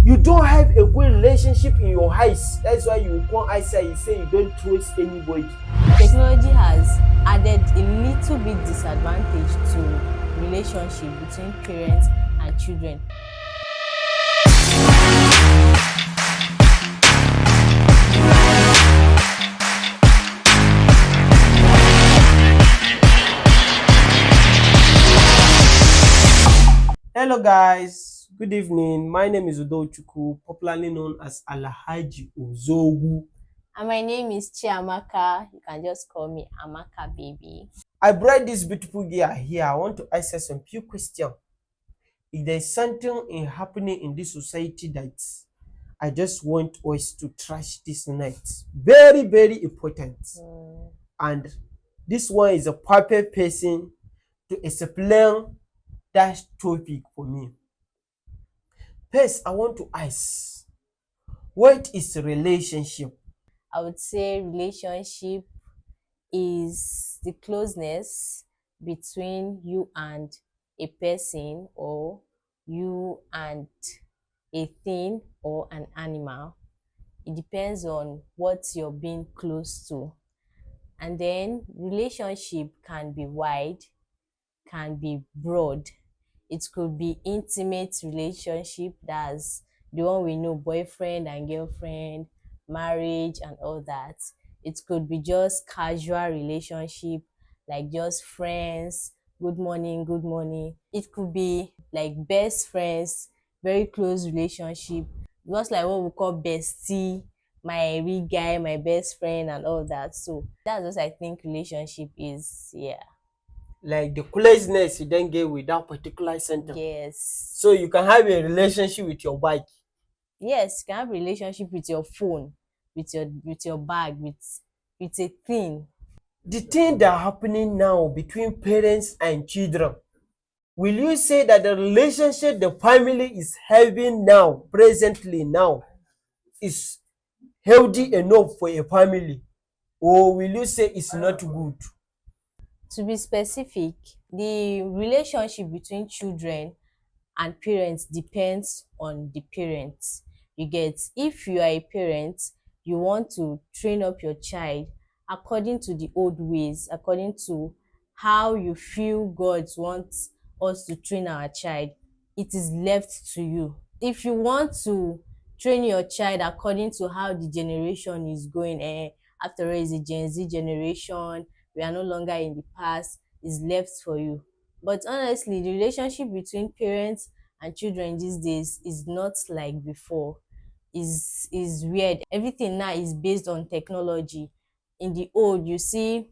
You don't have a good relationship in your house. That's why you come outside, you say you don't trust anybody. Technology has added a little bit disadvantage to relationship between parents and children. Hello guys, good evening. My name is Udochukwu, popularly known as Alhaji Ozogu. And my name is Chiamaka. You can just call me Amaka baby. I brought this beautiful girl here. I want to ask her some few questions. If there's something happening in this society that I just want us to trash this night, very, very important. And this one is a perfect person to explain that topic for me. First, I want to ask, what is a relationship? I would say relationship is the closeness between you and a person, or you and a thing or an animal. It depends on what you're being close to. And then relationship can be wide, can be broad. It could be intimate relationship, that's the one we know, boyfriend and girlfriend, marriage and all that. It could be just casual relationship, like just friends, good morning, good morning. It could be like best friends, very close relationship, just like what we call bestie, my real guy, my best friend and all that. So that's what I think relationship is. Yeah. Like the closeness you then get with that particular center. Yes. So you can have a relationship with your bike. Yes, you can have a relationship with your phone, with your bag, with a thing. The thing that happening now between parents and children, will you say that the relationship the family is having now, presently now, is healthy enough for a family? Or will you say it's not good? To be specific, the relationship between children and parents depends on the parents. You get, if you are a parent, you want to train up your child according to the old ways, according to how you feel God wants us to train our child. It is left to you. If you want to train your child according to how the generation is going, after all, it's a Gen Z generation, we are no longer in the past, is left for you. But honestly, the relationship between parents and children these days is not like before. Is weird. Everything now is based on technology. In the old, you see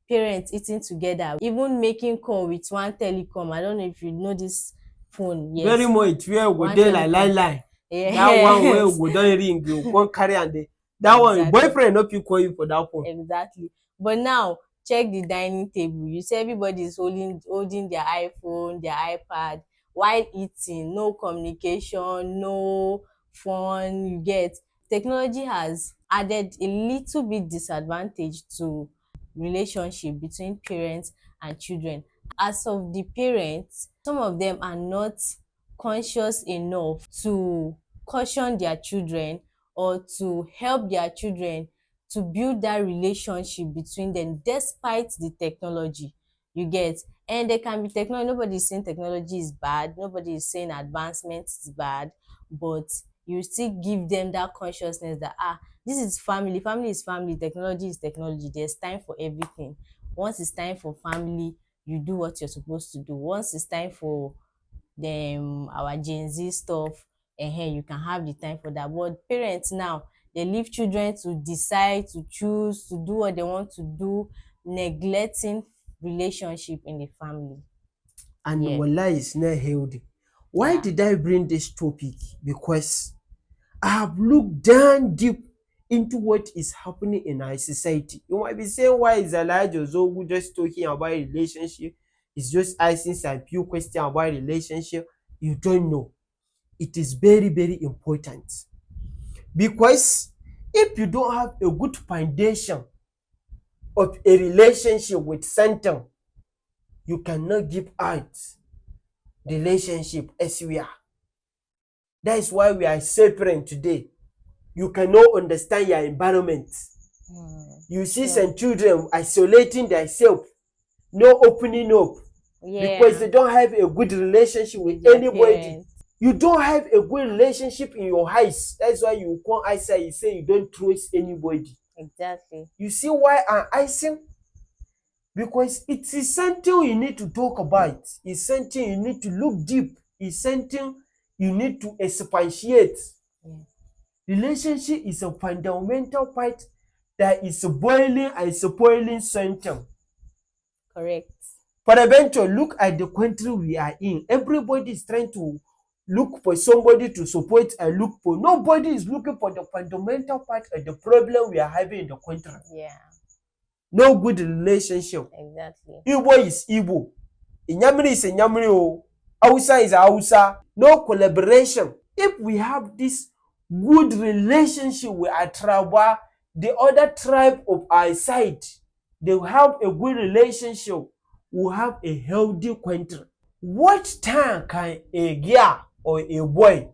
parents eating together, even making call with one telecom. I don't know if you know this phone. Very Yes, much where we one dey like line telecom. line. That one where Yes. we don ring, you come carry and dey. That one Exactly. boyfriend no fit call you for that phone. Exactly. But now check the dining table. You see everybody is holding their iPhone, their iPad while eating. No communication, no fun. You get, technology has added a little bit disadvantage to relationship between parents and children. As of the parents, some of them are not conscious enough to caution their children or to help their children to build that relationship between them despite the technology. You get, and there can be technology. Nobody is saying technology is bad, nobody is saying advancement is bad, but you still give them that consciousness that this is family, family is family, technology is technology. There's time for everything. Once it's time for family, you do what you're supposed to do. Once it's time for them, our Gen Z stuff, you can have the time for that. But parents now, they leave children to decide, to choose, to do what they want to do, neglecting relationship in the family. And Yeah. wallahi is not healthy. Why Yeah. did I bring this topic? Because I have looked down deep into what is happening in our society. You might be saying, why is Elijah Zogu just talking about relationship? He's just asking some few questions about relationship. You don't know. It is very, very important. Because if you don't have a good foundation of a relationship with something, you cannot give out the relationship elsewhere. That is why we are separate today. You cannot understand your environment. You see some children isolating themselves, no opening up, because they don't have a good relationship with anybody. You don't have a good relationship in your house. That's why you come outside, you say you don't trust anybody. Exactly. You see why I'm asking? Because it is something you need to talk about. It's something you need to look deep. It's something you need to expatiate. Relationship is a fundamental part that is boiling and spoiling something. Correct. Peradventure, look at the country we are in. Everybody is trying to look for somebody to support and look for. Nobody is looking for the fundamental part of the problem we are having in the country. Yeah. No good relationship. Exactly. Igbo is Igbo. Inyamiri is Inyamiri. Hausa is Hausa. No collaboration. If we have this good relationship with our tribe, the other tribe of our side, they have a good relationship, we have a healthy country. What time can a girl or a boy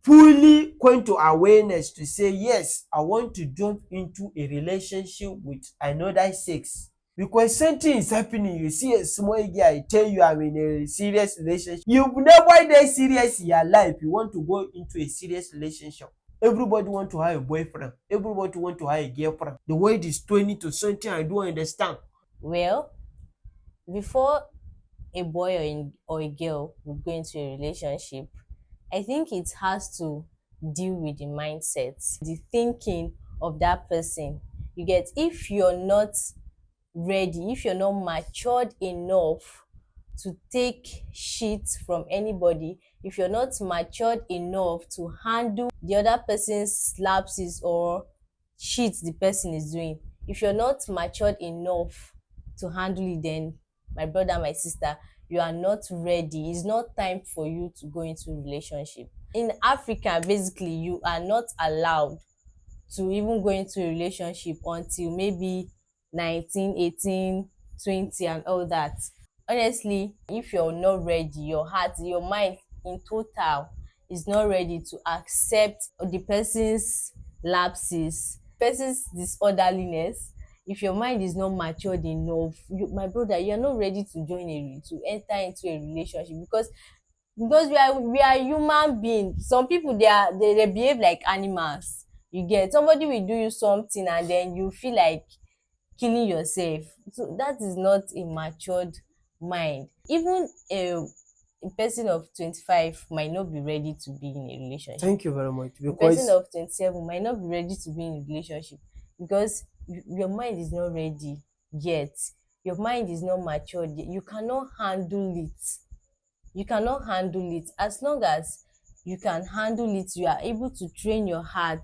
fully come to awareness to say, yes, I want to jump into a relationship with another sex? Because something is happening. You see a small girl, tell you I'm in a serious relationship. You've never been serious in your life. You want to go into a serious relationship. Everybody want to have a boyfriend. Everybody want to have a girlfriend. The world is 20 to something I don't understand. Well, before a boy or a girl will go into a relationship, I think it has to deal with the mindset, the thinking of that person. You get, if you're not ready, if you're not matured enough to take shit from anybody, if you're not matured enough to handle the other person's lapses or shit the person is doing, if you're not matured enough to handle it, then my brother, my sister, you are not ready. It's not time for you to go into a relationship. In Africa, basically, you are not allowed to even go into a relationship until maybe 19, 18, 20 and all that. Honestly, if you're not ready, your heart, your mind in total is not ready to accept the person's lapses, person's disorderliness, if your mind is not matured enough, my brother, you're not ready to to enter into a relationship, because we are human beings. Some people, they behave like animals. You get, somebody will do you something and then you feel like killing yourself. So that is not a matured mind. Even a person of 25 might not be ready to be in a relationship. Thank you very much. A person of 27 might not be ready to be in a relationship because your mind is not ready yet. Your mind is not matured yet. You cannot handle it. You cannot handle it. As long as you can handle it, you are able to train your heart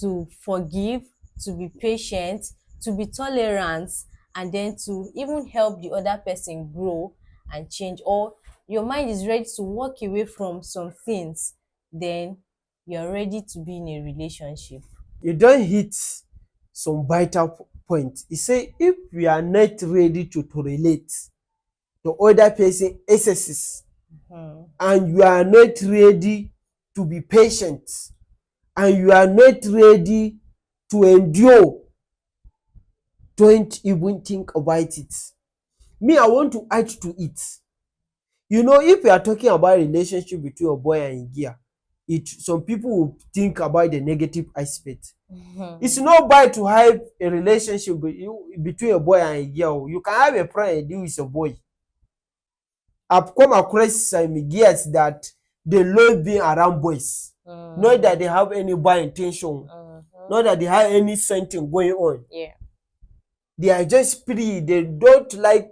to forgive, to be patient, to be tolerant, and then to even help the other person grow and change, or your mind is ready to walk away from some things, then you're ready to be in a relationship. You don't hit some vital point. You say if we are not ready to relate, the other person excesses, and you are not ready to be patient, and you are not ready to endure, don't even think about it. Me, I want to add to it. You know, if we are talking about relationship between a boy and a girl, some people will think about the negative aspect. It's not bad to have a relationship between a boy and a girl. You can have a friend who is a boy. I've come across some girls that they love being around boys. Not that they have any bad intention. Not that they have any something going on. Yeah. They are just free. They don't like,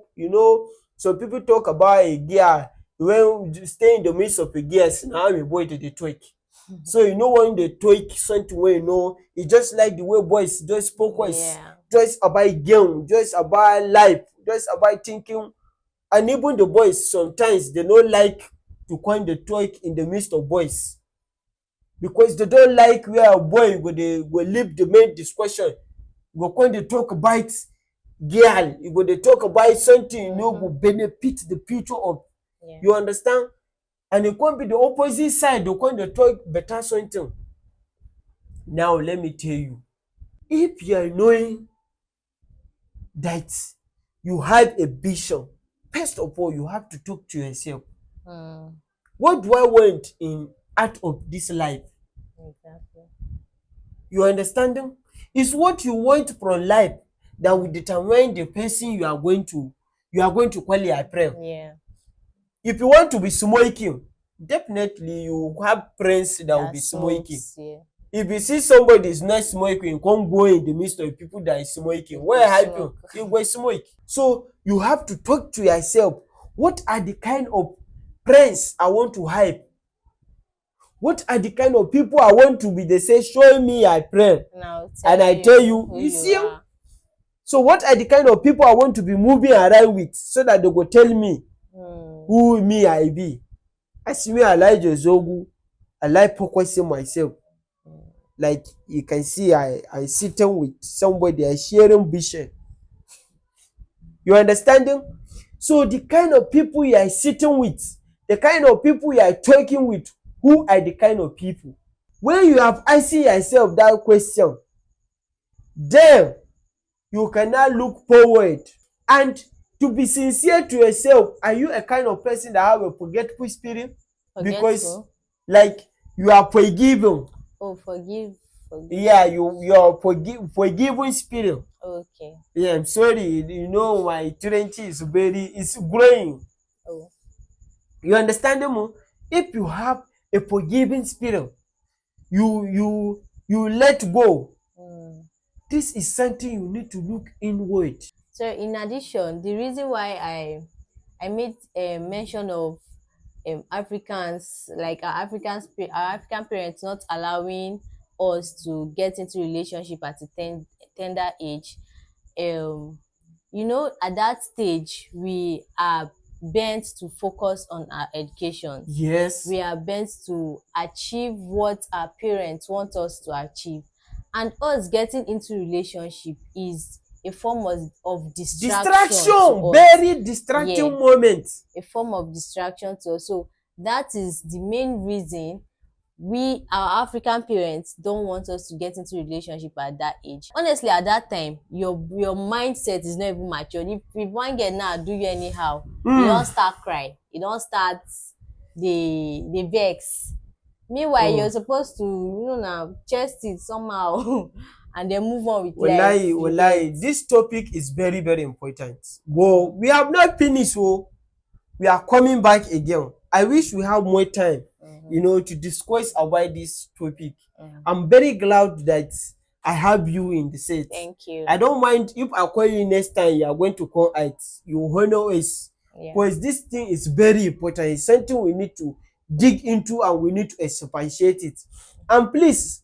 some people talk about a girl when you stay in the midst of a girl, now I'm a boy to the twerk. So when they twerk something where it's just like the way boys just focus, just about game, just about life, just about thinking. And even the boys sometimes they don't like to coin the twerk in the midst of boys, because they don't like where a boy will leave the main discussion. Go coin the talk about girl, they talk about something will benefit the future of. You understand? and it can be the opposite side, they can talk better something. Now let me tell you, if you are knowing that you have a vision, first of all, you have to talk to yourself. What do I want in out of this life? Exactly. You understanding? It's what you want from life that will determine the person you are going to call your friend. Yeah. If you want to be smoking, definitely you have friends that will be smoking. Yeah. If you see somebody is not smoking, you can't go in the midst of people that is smoking. Where happen? You go smoke. So you have to talk to yourself. What are the kind of friends I want to have? What are the kind of people I want to be? They say, show me your friend. And I tell you, you see? So what are the kind of people I want to be moving around with so that they go tell me who me I be? As me, I like Jozogu. I like focusing myself. Like you can see, I sitting with somebody, I sharing vision. You understanding? So the kind of people you are sitting with, the kind of people you are talking with, who are the kind of people? When you have asking yourself that question, then you can now look forward. And to be sincere to yourself, are you a kind of person that have a forgetful spirit? Because like you are forgiving. Oh, forgive. Yeah, you are forgiving spirit. Okay. Yeah, I'm sorry. You know my 20 is it's growing. Oh. You understand them? If you have a forgiving spirit, you let go. This is something you need to look inward. So in addition, the reason why I made a mention of Africans, like our African parents not allowing us to get into relationship at a tender age. You know, at that stage we are bent to focus on our education. Yes. We are bent to achieve what our parents want us to achieve, and us getting into relationship is a form of distraction. Very distracting moment. A form of distraction to us. So that is the main reason our African parents don't want us to get into relationship at that age. Honestly, at that time, your mindset is not even matured. If one girl now do you anyhow, you don't start cry, you don't start the vex. Meanwhile, you're supposed to, now chest it somehow and then move on with life. Wallahi, this topic is very, very important. Well, we have not finished, so we are coming back again. I wish we have more time, to discuss about this topic. I'm very glad that I have you in the set. Thank you. I don't mind if I call you next time, you are going to come out. You honor us. Because this thing is very important. It's something we need to dig into and we need to expatiate it. And please,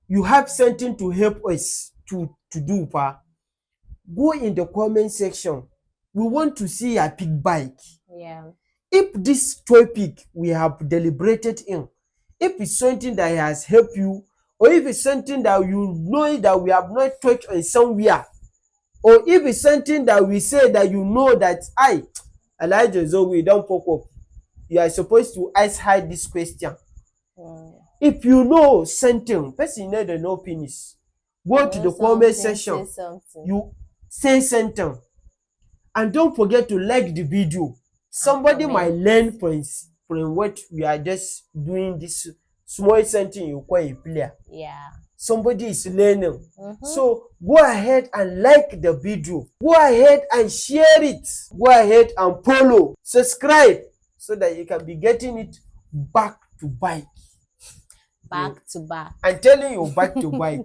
you have something to help us to do, pa. Go in the comment section. We want to see a big bike. Yeah. If this topic we have deliberated in, if it's something that has helped you, or if it's something that you know that we have not touched on somewhere, or if it's something that we say that you know that Elijah Zoe don't fuck up, you are supposed to ask her this question. If you know something, person need to know finish. Go to the comment section. You say something. And don't forget to like the video. Somebody might learn from what we are just doing, this small something you call a player. Yeah. Somebody is learning. So go ahead and like the video. Go ahead and share it. Go ahead and follow. Subscribe so that you can be getting it back to back. Back to back. I'm telling you, back to back.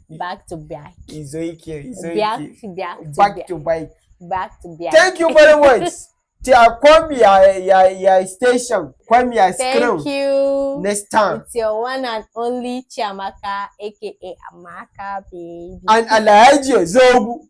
Back to back. It's okay. Back to back. Back to back. Thank you very much. Come your station. Come your screen. Thank you. Next time. It's your one and only Chiamaka, aka Amaka baby. And Elijah Zogu.